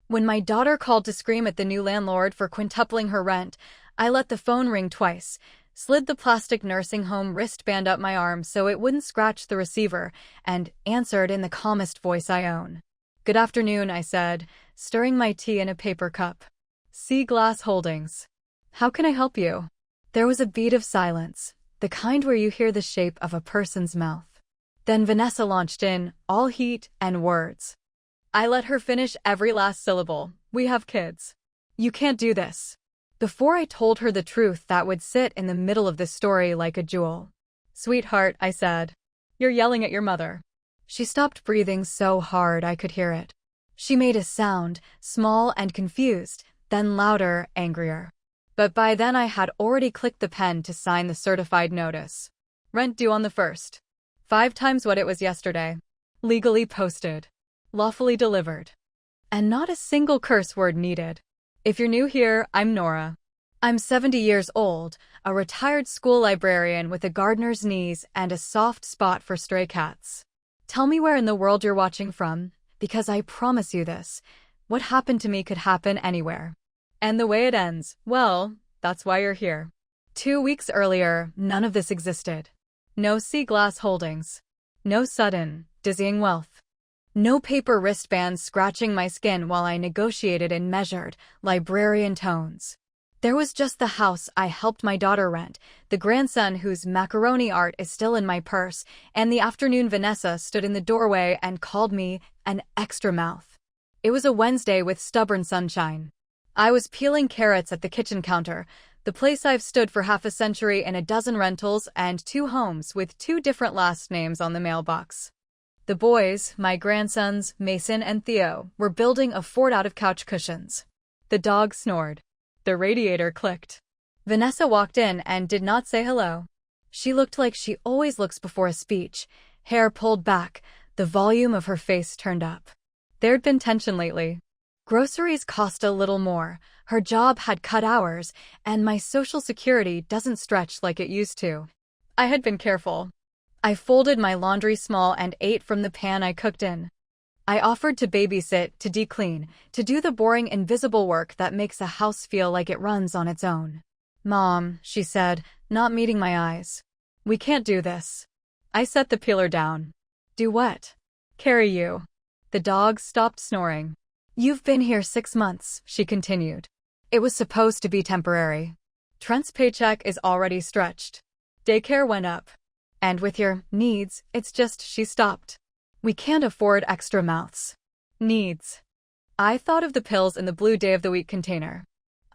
When my daughter called to scream at the new landlord for quintupling her rent, I let the phone ring twice, slid the plastic nursing home wristband up my arm so it wouldn't scratch the receiver, and answered in the calmest voice I own. "Good afternoon," I said, stirring my tea in a paper cup. "Sea Glass Holdings. How can I help you?" There was a beat of silence, the kind where you hear the shape of a person's mouth. Then Vanessa launched in, all heat and words. I let her finish every last syllable. "We have kids. You can't do this." Before I told her the truth that would sit in the middle of the story like a jewel. "Sweetheart," I said, "you're yelling at your mother." She stopped breathing so hard I could hear it. She made a sound, small and confused, then louder, angrier. But by then I had already clicked the pen to sign the certified notice. Rent due on the 1st. 5 times what it was yesterday. Legally posted. Lawfully delivered. And not a single curse word needed. If you're new here, I'm Nora. I'm 70 years old, a retired school librarian with a gardener's knees and a soft spot for stray cats. Tell me where in the world you're watching from, because I promise you this, what happened to me could happen anywhere. And the way it ends, well, that's why you're here. 2 weeks earlier, none of this existed. No Sea Glass Holdings. No sudden, dizzying wealth. No paper wristbands scratching my skin while I negotiated in measured, librarian tones. There was just the house I helped my daughter rent, the grandson whose macaroni art is still in my purse, and the afternoon Vanessa stood in the doorway and called me an extra mouth. It was a Wednesday with stubborn sunshine. I was peeling carrots at the kitchen counter, the place I've stood for half a century in a dozen rentals and 2 homes with 2 different last names on the mailbox. The boys, my grandsons, Mason and Theo, were building a fort out of couch cushions. The dog snored. The radiator clicked. Vanessa walked in and did not say hello. She looked like she always looks before a speech, hair pulled back, the volume of her face turned up. There'd been tension lately. Groceries cost a little more, her job had cut hours, and my social security doesn't stretch like it used to. I had been careful. I folded my laundry small and ate from the pan I cooked in. I offered to babysit, to declean, to do the boring invisible work that makes a house feel like it runs on its own. "Mom," she said, not meeting my eyes. "We can't do this." I set the peeler down. "Do what?" "Carry you." The dog stopped snoring. "You've been here 6 months," she continued. "It was supposed to be temporary. Trent's paycheck is already stretched. Daycare went up. And with your needs, it's just," she stopped. "We can't afford extra mouths." Needs. I thought of the pills in the blue day of the week container.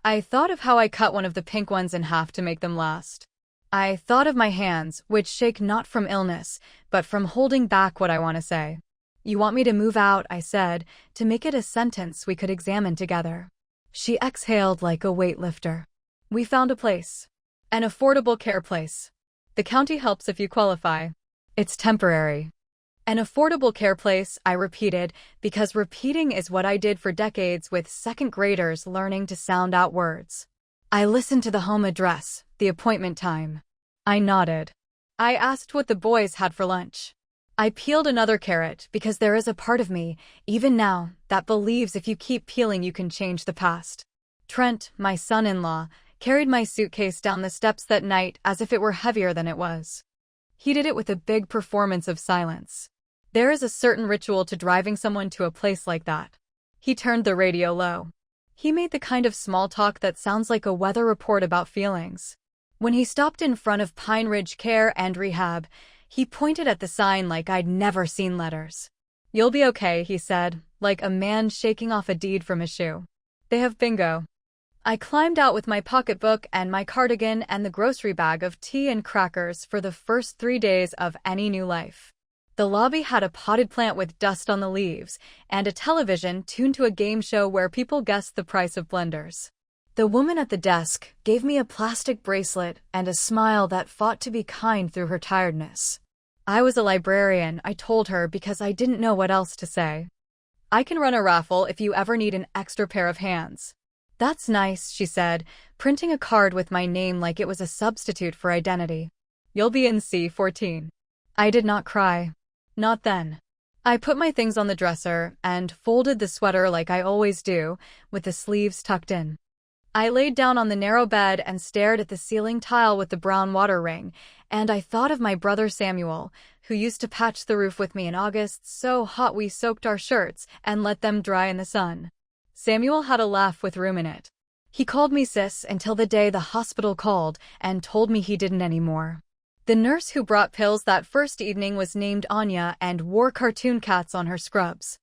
I thought of how I cut one of the pink ones in half to make them last. I thought of my hands, which shake not from illness, but from holding back what I want to say. "You want me to move out," I said, to make it a sentence we could examine together. She exhaled like a weightlifter. "We found a place. An affordable care place. The county helps if you qualify. It's temporary." An affordable care place, I repeated, because repeating is what I did for decades with second graders learning to sound out words. I listened to the home address, the appointment time. I nodded. I asked what the boys had for lunch. I peeled another carrot because there is a part of me, even now, that believes if you keep peeling you can change the past. Trent, my son-in-law, carried my suitcase down the steps that night as if it were heavier than it was. He did it with a big performance of silence. There is a certain ritual to driving someone to a place like that. He turned the radio low. He made the kind of small talk that sounds like a weather report about feelings. When he stopped in front of Pine Ridge Care and Rehab, he pointed at the sign like I'd never seen letters. "You'll be okay," he said, like a man shaking off a deed from a shoe. "They have bingo." I climbed out with my pocketbook and my cardigan and the grocery bag of tea and crackers for the first 3 days of any new life. The lobby had a potted plant with dust on the leaves, and a television tuned to a game show where people guessed the price of blenders. The woman at the desk gave me a plastic bracelet and a smile that fought to be kind through her tiredness. I was a librarian, I told her, because I didn't know what else to say. "I can run a raffle if you ever need an extra pair of hands." "That's nice," she said, printing a card with my name like it was a substitute for identity. "You'll be in C14. I did not cry. Not then. I put my things on the dresser and folded the sweater like I always do, with the sleeves tucked in. I laid down on the narrow bed and stared at the ceiling tile with the brown water ring, and I thought of my brother Samuel, who used to patch the roof with me in August so hot we soaked our shirts and let them dry in the sun. Samuel had a laugh with room in it. He called me sis until the day the hospital called and told me he didn't anymore. The nurse who brought pills that first evening was named Anya and wore cartoon cats on her scrubs.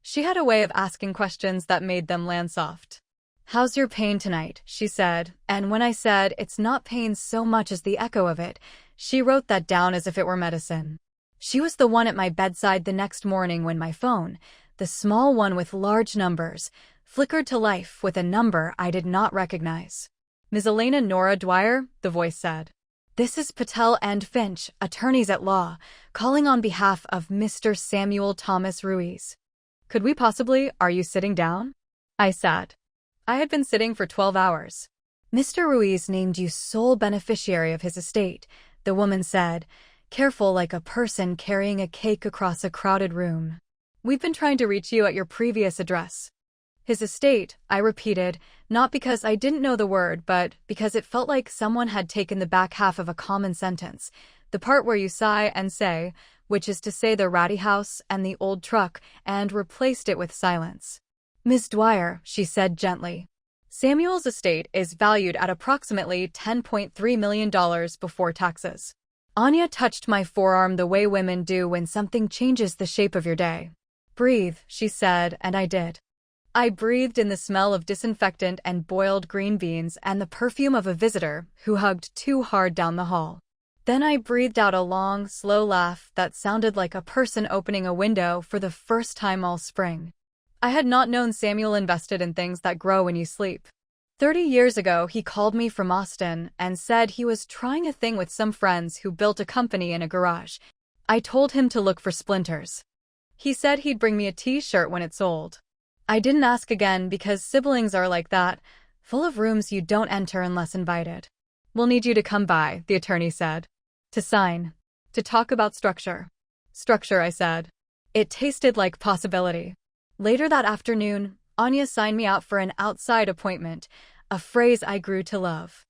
She had a way of asking questions that made them land soft. "How's your pain tonight?" she said, and when I said, "It's not pain so much as the echo of it," she wrote that down as if it were medicine. She was the one at my bedside the next morning when my phone, the small one with large numbers, flickered to life with a number I did not recognize. "Ms. Elena Nora Dwyer," the voice said. "This is Patel and Finch, attorneys at law, calling on behalf of Mr. Samuel Thomas Ruiz." "Could we possibly, are you sitting down?" I sat. I had been sitting for 12 hours. "Mr. Ruiz named you sole beneficiary of his estate," the woman said, careful like a person carrying a cake across a crowded room. "We've been trying to reach you at your previous address." "His estate," I repeated, not because I didn't know the word, but because it felt like someone had taken the back half of a common sentence, the part where you sigh and say, which is to say the ratty house and the old truck, and replaced it with silence. "Ms. Dwyer," she said gently. "Samuel's estate is valued at approximately $10.3 million before taxes." Anya touched my forearm the way women do when something changes the shape of your day. "Breathe," she said, and I did. I breathed in the smell of disinfectant and boiled green beans and the perfume of a visitor who hugged too hard down the hall. Then I breathed out a long, slow laugh that sounded like a person opening a window for the first time all spring. I had not known Samuel invested in things that grow when you sleep. 30 years ago, he called me from Austin and said he was trying a thing with some friends who built a company in a garage. I told him to look for splinters. He said he'd bring me a t-shirt when it sold. I didn't ask again because siblings are like that, full of rooms you don't enter unless invited. "We'll need you to come by," the attorney said. "To sign. To talk about structure." "Structure," I said. It tasted like possibility. Later that afternoon, Anya signed me out for an outside appointment, a phrase I grew to love.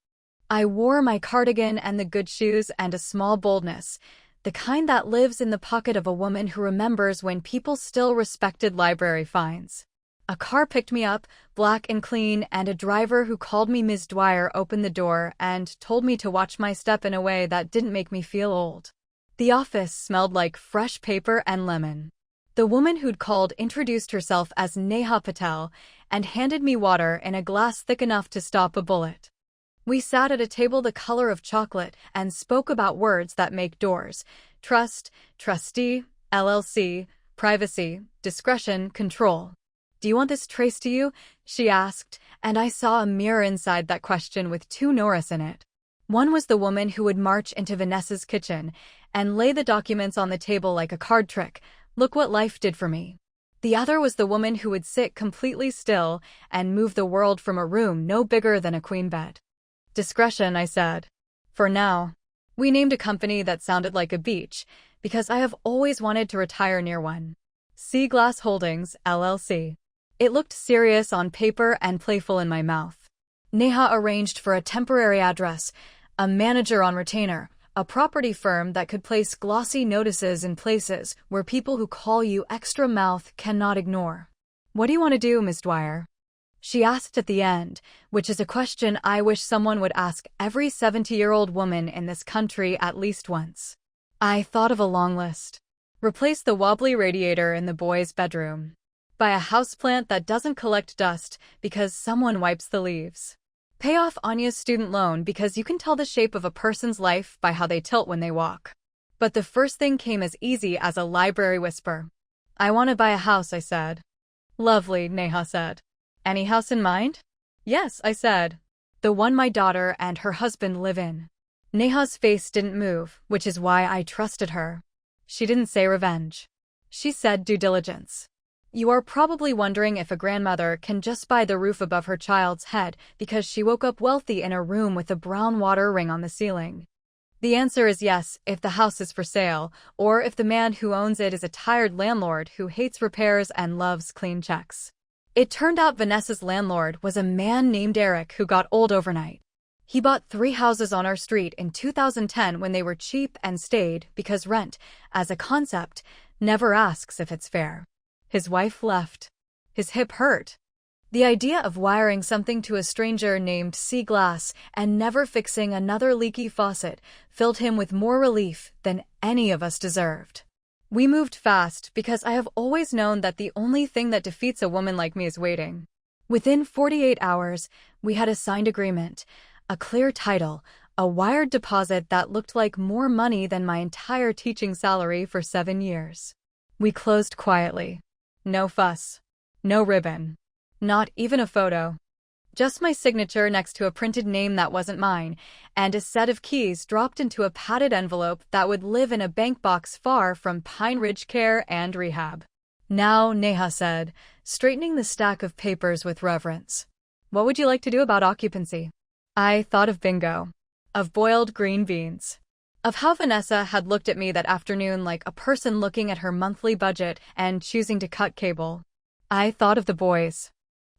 I wore my cardigan and the good shoes and a small boldness, the kind that lives in the pocket of a woman who remembers when people still respected library fines. A car picked me up, black and clean, and a driver who called me Ms. Dwyer opened the door and told me to watch my step in a way that didn't make me feel old. The office smelled like fresh paper and lemon. The woman who'd called introduced herself as Neha Patel and handed me water in a glass thick enough to stop a bullet. We sat at a table the color of chocolate and spoke about words that make doors: trust, trustee, LLC, privacy, discretion, control. "Do you want this traced to you?" she asked, and I saw a mirror inside that question with two Norris in it. One was the woman who would march into Vanessa's kitchen and lay the documents on the table like a card trick. "Look what life did for me." The other was the woman who would sit completely still and move the world from a room no bigger than a queen bed. "Discretion," I said. "For now." We named a company that sounded like a beach, because I have always wanted to retire near one. Sea Glass Holdings, LLC. It looked serious on paper and playful in my mouth. Neha arranged for a temporary address, a manager on retainer, a property firm that could place glossy notices in places where people who call you extra mouth cannot ignore. "What do you want to do, Ms. Dwyer?" she asked at the end, which is a question I wish someone would ask every 70-year-old woman in this country at least once. I thought of a long list. Replace the wobbly radiator in the boys' bedroom. Buy a houseplant that doesn't collect dust because someone wipes the leaves. Pay off Anya's student loan because you can tell the shape of a person's life by how they tilt when they walk. But the first thing came as easy as a library whisper. "I want to buy a house," I said. "Lovely," Neha said. "Any house in mind?" "Yes," I said. "The one my daughter and her husband live in." Neha's face didn't move, which is why I trusted her. She didn't say revenge. She said due diligence. You are probably wondering if a grandmother can just buy the roof above her child's head because she woke up wealthy in a room with a brown water ring on the ceiling. The answer is yes if the house is for sale, or if the man who owns it is a tired landlord who hates repairs and loves clean checks. It turned out Vanessa's landlord was a man named Eric who got old overnight. He bought 3 houses on our street in 2010 when they were cheap and stayed because rent, as a concept, never asks if it's fair. His wife left. His hip hurt. The idea of wiring something to a stranger named Sea Glass and never fixing another leaky faucet filled him with more relief than any of us deserved. We moved fast because I have always known that the only thing that defeats a woman like me is waiting. Within 48 hours, we had a signed agreement, a clear title, a wired deposit that looked like more money than my entire teaching salary for 7 years. We closed quietly. No fuss. No ribbon. Not even a photo. Just my signature next to a printed name that wasn't mine, and a set of keys dropped into a padded envelope that would live in a bank box far from Pine Ridge Care and Rehab. Now, Neha said, straightening the stack of papers with reverence. What would you like to do about occupancy? I thought of bingo. Of boiled green beans. Of how Vanessa had looked at me that afternoon like a person looking at her monthly budget and choosing to cut cable. I thought of the boys.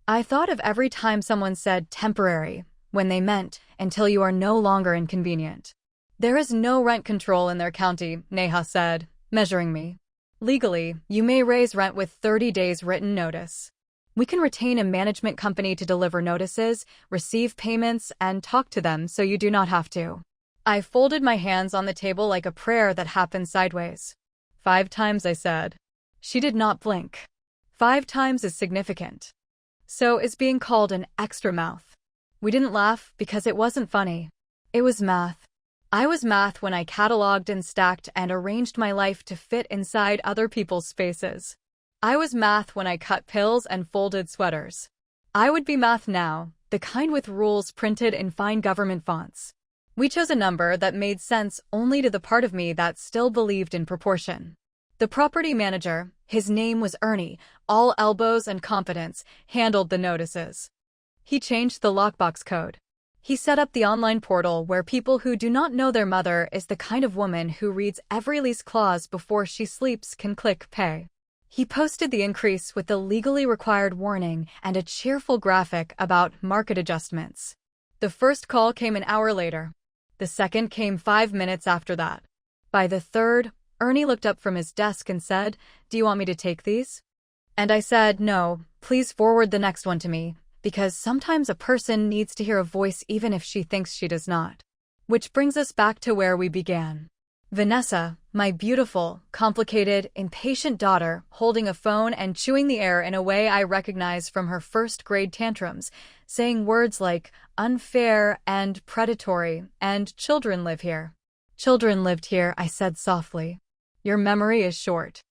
I thought of every time someone said temporary, when they meant until you are no longer inconvenient. There is no rent control in their county, Neha said, measuring me. Legally, you may raise rent with 30 days written notice. We can retain a management company to deliver notices, receive payments, and talk to them so you do not have to. I folded my hands on the table like a prayer that happened sideways. 5 times, I said. She did not blink. 5 times is significant. So is being called an extra mouth. We didn't laugh because it wasn't funny. It was math. I was math when I cataloged and stacked and arranged my life to fit inside other people's spaces. I was math when I cut pills and folded sweaters. I would be math now, the kind with rules printed in fine government fonts. We chose a number that made sense only to the part of me that still believed in proportion. The property manager, his name was Ernie, all elbows and competence, handled the notices. He changed the lockbox code. He set up the online portal where people who do not know their mother is the kind of woman who reads every lease clause before she sleeps can click pay. He posted the increase with the legally required warning and a cheerful graphic about market adjustments. The first call came an hour later. The second came 5 minutes after that. By the third, Ernie looked up from his desk and said, "Do you want me to take these?" And I said, "No, please forward the next one to me, because sometimes a person needs to hear a voice even if she thinks she does not." Which brings us back to where we began. Vanessa, my beautiful, complicated, impatient daughter, holding a phone and chewing the air in a way I recognize from her first-grade tantrums, saying words like unfair and predatory and children live here. Children lived here, I said softly. Your memory is short.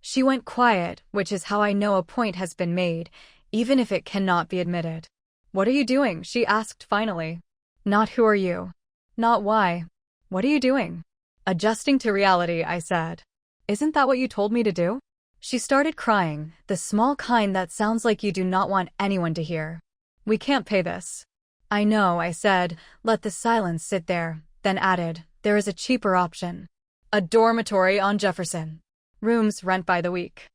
She went quiet, which is how I know a point has been made, even if it cannot be admitted. What are you doing? She asked finally. Not who are you. Not why. What are you doing? Adjusting to reality, I said. Isn't that what you told me to do? She started crying, the small kind that sounds like you do not want anyone to hear. We can't pay this. I know, I said, let the silence sit there, then added, there is a cheaper option. A dormitory on Jefferson. Rooms rent by the week.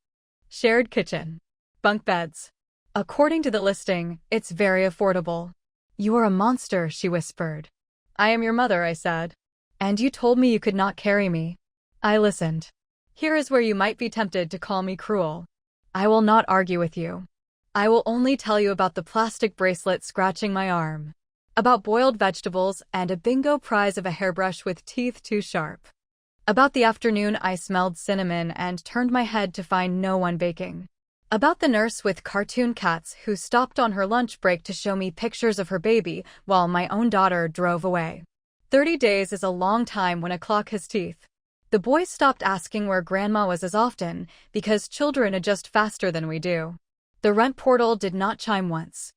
Shared kitchen. Bunk beds. According to the listing, it's very affordable. You are a monster, she whispered. I am your mother, I said. And you told me you could not carry me. I listened. Here is where you might be tempted to call me cruel. I will not argue with you. I will only tell you about the plastic bracelet scratching my arm. About boiled vegetables and a bingo prize of a hairbrush with teeth too sharp. About the afternoon I smelled cinnamon and turned my head to find no one baking. About the nurse with cartoon cats who stopped on her lunch break to show me pictures of her baby while my own daughter drove away. 30 days is a long time when a clock has teeth. The boys stopped asking where Grandma was as often because children adjust faster than we do. The rent portal did not chime once.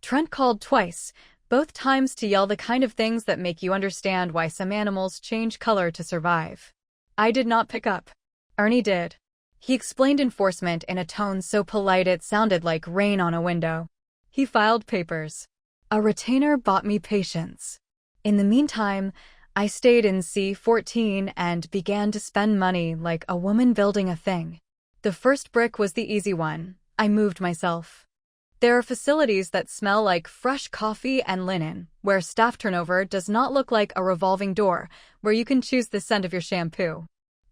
Trent called twice, both times to yell the kind of things that make you understand why some animals change color to survive. I did not pick up. Ernie did. He explained enforcement in a tone so polite it sounded like rain on a window. He filed papers. A retainer bought me patience. In the meantime, I stayed in C14 and began to spend money like a woman building a thing. The first brick was the easy one. I moved myself. There are facilities that smell like fresh coffee and linen, where staff turnover does not look like a revolving door, where you can choose the scent of your shampoo.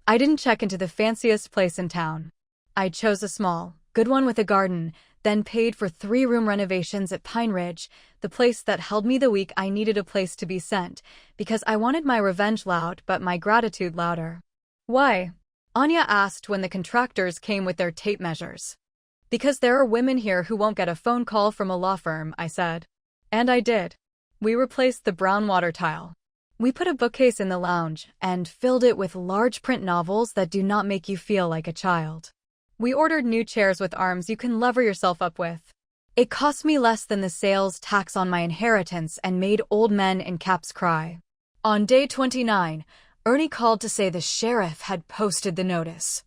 I didn't check into the fanciest place in town. I chose a small, good one with a garden, then paid for 3-room renovations at Pine Ridge, the place that held me the week I needed a place to be sent, because I wanted my revenge loud but my gratitude louder. Why? Anya asked when the contractors came with their tape measures. Because there are women here who won't get a phone call from a law firm, I said. And I did. We replaced the brown water tile. We put a bookcase in the lounge and filled it with large print novels that do not make you feel like a child. We ordered new chairs with arms you can lever yourself up with. It cost me less than the sales tax on my inheritance and made old men in caps cry. On day 29, Ernie called to say the sheriff had posted the notice.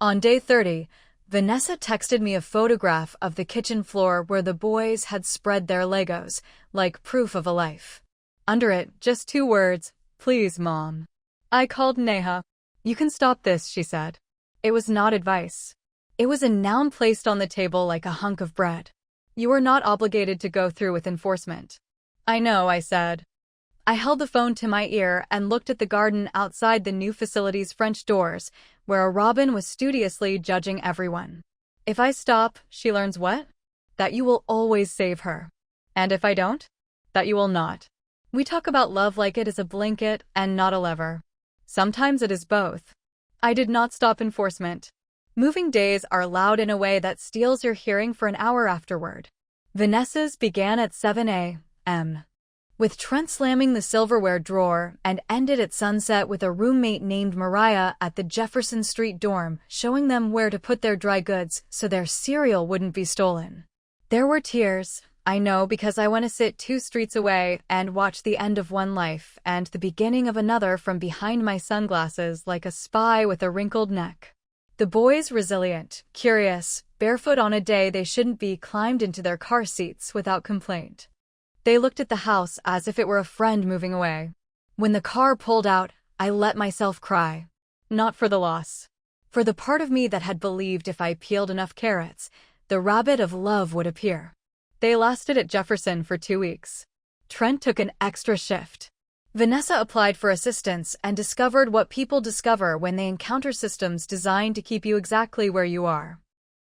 On day 30, Vanessa texted me a photograph of the kitchen floor where the boys had spread their Legos, like proof of a life. Under it, just 2 words, "Please, Mom." I called Neha. "You can stop this," she said. It was not advice. It was a noun placed on the table like a hunk of bread. You are not obligated to go through with enforcement. I know, I said. I held the phone to my ear and looked at the garden outside the new facility's French doors, where a robin was studiously judging everyone. If I stop, she learns what? That you will always save her. And if I don't? That you will not. We talk about love like it is a blanket and not a lever. Sometimes it is both. I did not stop enforcement. Moving days are loud in a way that steals your hearing for an hour afterward. Vanessa's began at 7 a.m. with Trent slamming the silverware drawer and ended at sunset with a roommate named Mariah at the Jefferson Street dorm, showing them where to put their dry goods so their cereal wouldn't be stolen. There were tears, I know, because I want to sit 2 streets away and watch the end of one life and the beginning of another from behind my sunglasses like a spy with a wrinkled neck. The boys, resilient, curious, barefoot on a day they shouldn't be, climbed into their car seats without complaint. They looked at the house as if it were a friend moving away. When the car pulled out, I let myself cry. Not for the loss. For the part of me that had believed if I peeled enough carrots, the rabbit of love would appear. They lasted at Jefferson for 2 weeks. Trent took an extra shift. Vanessa applied for assistance and discovered what people discover when they encounter systems designed to keep you exactly where you are.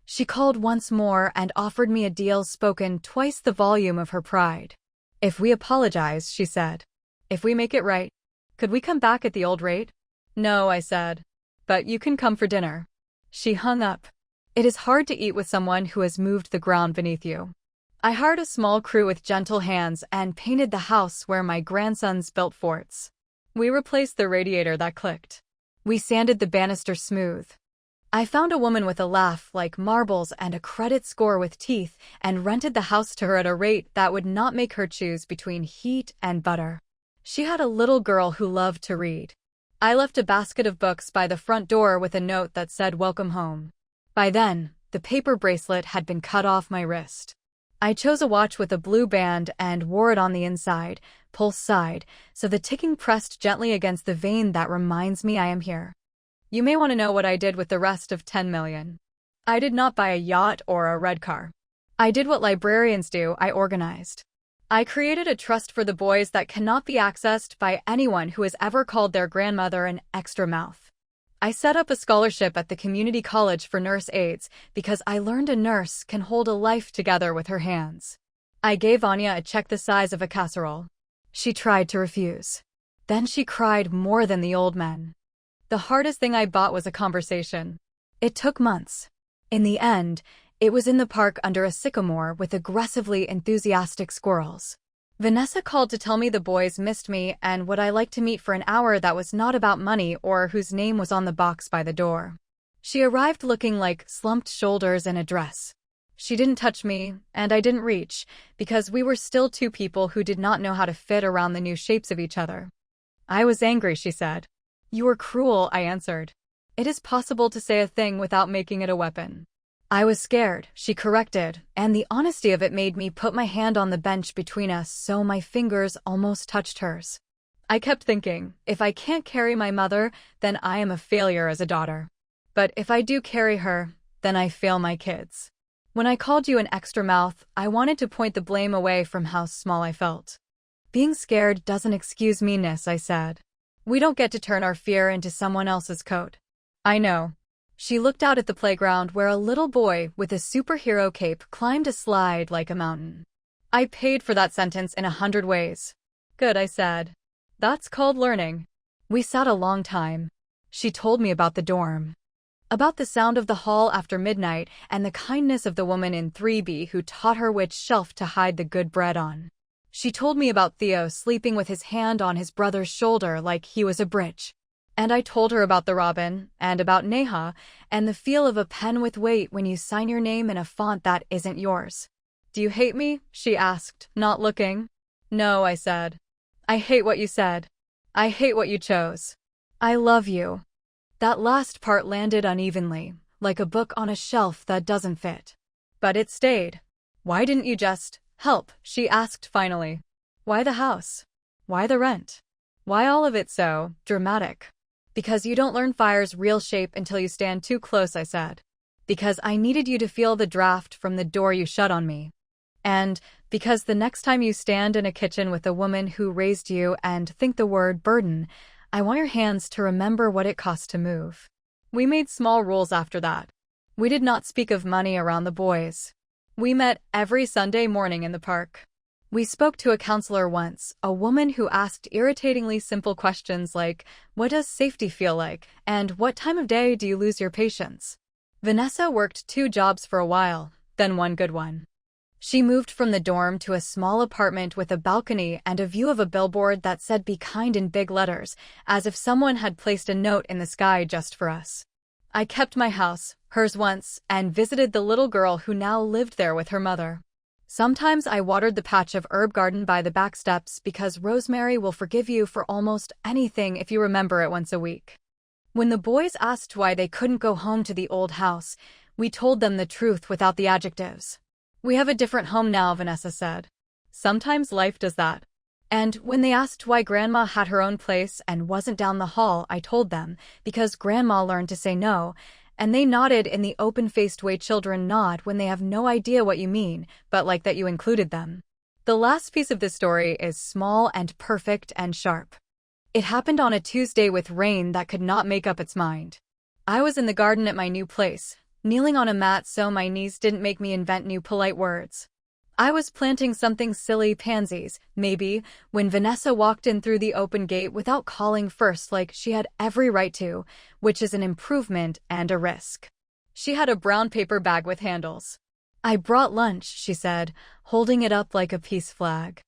She called once more and offered me a deal spoken twice the volume of her pride. If we apologize, she said. If we make it right, could we come back at the old rate? No, I said. But you can come for dinner. She hung up. It is hard to eat with someone who has moved the ground beneath you. I hired a small crew with gentle hands and painted the house where my grandsons built forts. We replaced the radiator that clicked. We sanded the banister smooth. I found a woman with a laugh like marbles and a credit score with teeth and rented the house to her at a rate that would not make her choose between heat and butter. She had a little girl who loved to read. I left a basket of books by the front door with a note that said "Welcome home." By then, the paper bracelet had been cut off my wrist. I chose a watch with a blue band and wore it on the inside, pulse side, so the ticking pressed gently against the vein that reminds me I am here. You may want to know what I did with the rest of 10 million. I did not buy a yacht or a red car. I did what librarians do, I organized. I created a trust for the boys that cannot be accessed by anyone who has ever called their grandmother an extra mouth. I set up a scholarship at the community college for nurse aides because I learned a nurse can hold a life together with her hands. I gave Anya a check the size of a casserole. She tried to refuse. Then she cried more than the old men. The hardest thing I bought was a conversation. It took months. In the end, it was in the park under a sycamore with aggressively enthusiastic squirrels. Vanessa called to tell me the boys missed me and would I like to meet for an hour that was not about money or whose name was on the box by the door. She arrived looking like slumped shoulders in a dress. She didn't touch me, and I didn't reach, because we were still 2 people who did not know how to fit around the new shapes of each other. I was angry, she said. You were cruel, I answered. It is possible to say a thing without making it a weapon. I was scared, she corrected, and the honesty of it made me put my hand on the bench between us so my fingers almost touched hers. I kept thinking, if I can't carry my mother, then I am a failure as a daughter. But if I do carry her, then I fail my kids. When I called you an extra mouth, I wanted to point the blame away from how small I felt. Being scared doesn't excuse meanness, I said. We don't get to turn our fear into someone else's coat. I know. She looked out at the playground where a little boy with a superhero cape climbed a slide like a mountain. I paid for that sentence in 100 ways. Good, I said. That's called learning. We sat a long time. She told me about the dorm. About the sound of the hall after midnight and the kindness of the woman in 3B who taught her which shelf to hide the good bread on. She told me about Theo sleeping with his hand on his brother's shoulder like he was a bridge. And I told her about the robin, and about Neha, and the feel of a pen with weight when you sign your name in a font that isn't yours. Do you hate me? She asked, not looking. No, I said. I hate what you said. I hate what you chose. I love you. That last part landed unevenly, like a book on a shelf that doesn't fit. But it stayed. Why didn't you just help? She asked finally. Why the house? Why the rent? Why all of it so dramatic? Because you don't learn fire's real shape until you stand too close, I said. Because I needed you to feel the draft from the door you shut on me. And because the next time you stand in a kitchen with a woman who raised you and think the word burden, I want your hands to remember what it cost to move. We made small rules after that. We did not speak of money around the boys. We met every Sunday morning in the park. We spoke to a counselor once, a woman who asked irritatingly simple questions like, what does safety feel like? And what time of day do you lose your patience? Vanessa worked 2 jobs for a while, then one good one. She moved from the dorm to a small apartment with a balcony and a view of a billboard that said "Be kind" in big letters, as if someone had placed a note in the sky just for us. I kept my house, hers once, and visited the little girl who now lived there with her mother. Sometimes I watered the patch of herb garden by the back steps because Rosemary will forgive you for almost anything if you remember it once a week. When the boys asked why they couldn't go home to the old house, we told them the truth without the adjectives. We have a different home now, Vanessa said. Sometimes life does that. And when they asked why Grandma had her own place and wasn't down the hall, I told them, because Grandma learned to say no, and they nodded in the open-faced way children nod when they have no idea what you mean, but like that you included them. The last piece of this story is small and perfect and sharp. It happened on a Tuesday with rain that could not make up its mind. I was in the garden at my new place, kneeling on a mat so my knees didn't make me invent new polite words. I was planting something silly, pansies, maybe, when Vanessa walked in through the open gate without calling first like she had every right to, which is an improvement and a risk. She had a brown paper bag with handles. I brought lunch, she said, holding it up like a peace flag.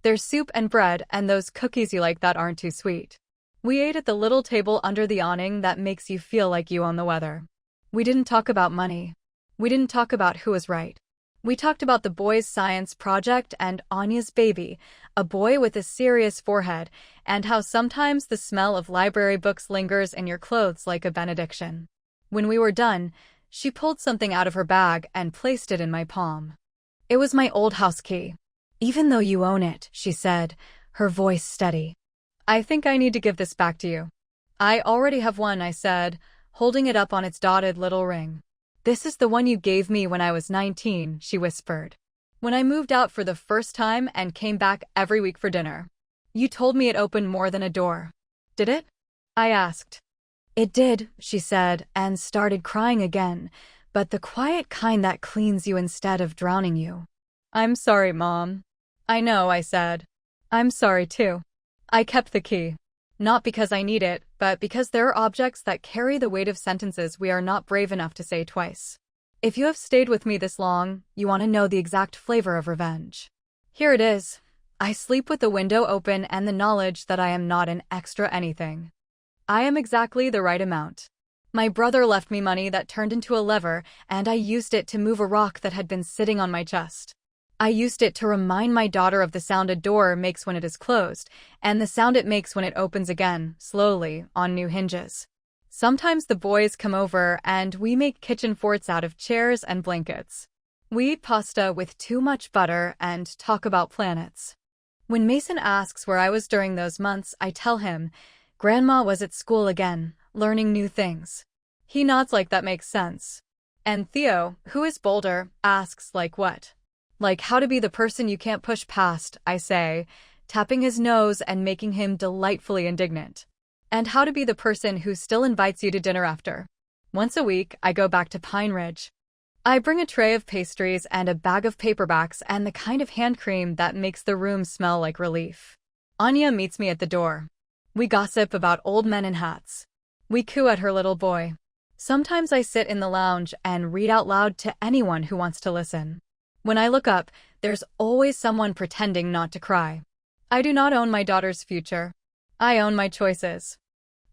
There's soup and bread and those cookies you like that aren't too sweet. We ate at the little table under the awning that makes you feel like you own the weather. We didn't talk about money. We didn't talk about who was right. We talked about the boys' science project and Anya's baby, a boy with a serious forehead, and how sometimes the smell of library books lingers in your clothes like a benediction. When we were done, she pulled something out of her bag and placed it in my palm. It was my old house key. Even though you own it, she said, her voice steady. I think I need to give this back to you. I already have one, I said, holding it up on its dotted little ring. This is the one you gave me when I was 19, she whispered. When I moved out for the first time and came back every week for dinner. You told me it opened more than a door. Did it? I asked. It did, she said, and started crying again, but the quiet kind that cleans you instead of drowning you. I'm sorry, Mom. I know, I said. I'm sorry too. I kept the key. Not because I need it, but because there are objects that carry the weight of sentences we are not brave enough to say twice. If you have stayed with me this long, you want to know the exact flavor of revenge. Here it is. I sleep with the window open and the knowledge that I am not an extra anything. I am exactly the right amount. My brother left me money that turned into a lever, and I used it to move a rock that had been sitting on my chest. I used it to remind my daughter of the sound a door makes when it is closed, and the sound it makes when it opens again, slowly, on new hinges. Sometimes the boys come over and we make kitchen forts out of chairs and blankets. We eat pasta with too much butter and talk about planets. When Mason asks where I was during those months, I tell him, Grandma was at school again, learning new things. He nods like that makes sense. And Theo, who is bolder, asks like what? Like how to be the person you can't push past, I say, tapping his nose and making him delightfully indignant. And how to be the person who still invites you to dinner after. Once a week, I go back to Pine Ridge. I bring a tray of pastries and a bag of paperbacks and the kind of hand cream that makes the room smell like relief. Anya meets me at the door. We gossip about old men in hats. We coo at her little boy. Sometimes I sit in the lounge and read out loud to anyone who wants to listen. When I look up, there's always someone pretending not to cry. I do not own my daughter's future. I own my choices.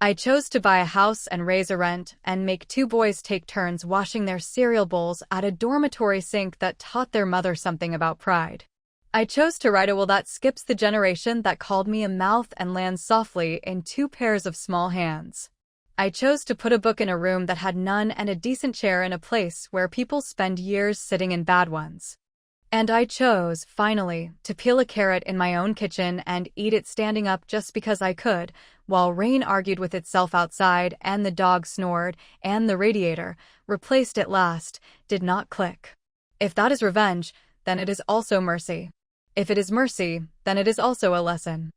I chose to buy a house and raise a rent and make two boys take turns washing their cereal bowls at a dormitory sink that taught their mother something about pride. I chose to write a will that skips the generation that called me a mouth and lands softly in two pairs of small hands. I chose to put a book in a room that had none and a decent chair in a place where people spend years sitting in bad ones. And I chose, finally, to peel a carrot in my own kitchen and eat it standing up just because I could, while rain argued with itself outside and the dog snored and the radiator, replaced at last, did not click. If that is revenge, then it is also mercy. If it is mercy, then it is also a lesson.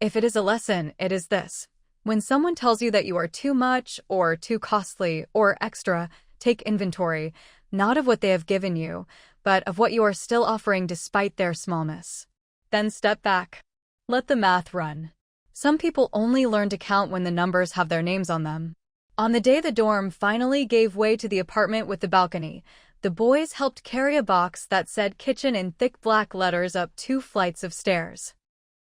If it is a lesson, it is this. When someone tells you that you are too much or too costly or extra, take inventory, not of what they have given you, but of what you are still offering despite their smallness. Then step back. Let the math run. Some people only learn to count when the numbers have their names on them. On the day the dorm finally gave way to the apartment with the balcony, the boys helped carry a box that said kitchen in thick black letters up 2 flights of stairs.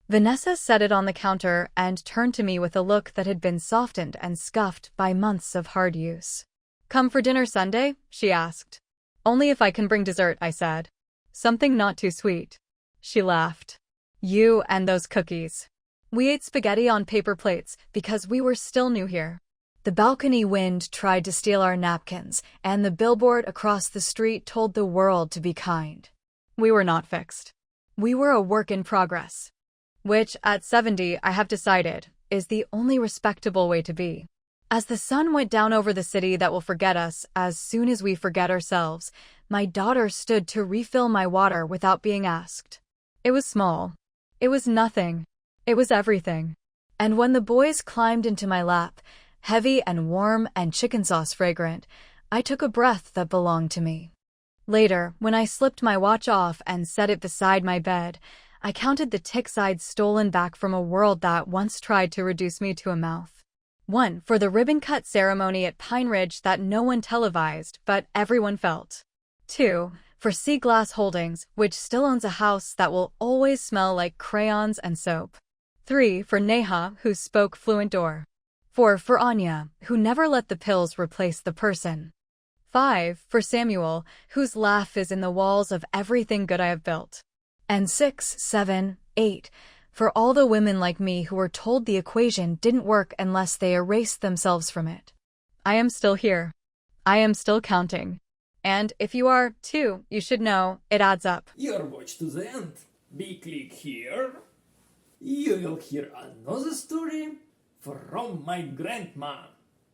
Vanessa set it on the counter and turned to me with a look that had been softened and scuffed by months of hard use. "Come for dinner Sunday?" she asked. "Only if I can bring dessert," I said. "Something not too sweet." She laughed. "You and those cookies." We ate spaghetti on paper plates because we were still new here. The balcony wind tried to steal our napkins, and the billboard across the street told the world to be kind. We were not fixed. We were a work in progress. Which, at 70, I have decided, is the only respectable way to be. As the sun went down over the city that will forget us as soon as we forget ourselves, my daughter stood to refill my water without being asked. It was small. It was nothing. It was everything. And when the boys climbed into my lap, heavy and warm and chicken sauce fragrant, I took a breath that belonged to me. Later, when I slipped my watch off and set it beside my bed, I counted the ticks I'd stolen back from a world that once tried to reduce me to a mouth. 1. For the ribbon-cut ceremony at Pine Ridge that no one televised, but everyone felt. 2. For Sea Glass Holdings, which still owns a house that will always smell like crayons and soap. 3. For Neha, who spoke fluent Dor. 4. For Anya, who never let the pills replace the person. 5. For Samuel, whose laugh is in the walls of everything good I have built. And 6, 7, 8. For all the women like me who were told the equation didn't work unless they erased themselves from it. I am still here. I am still counting. And if you are, too, you should know, it adds up. Your watch to the end. Be click here. You will hear another story from my grandma.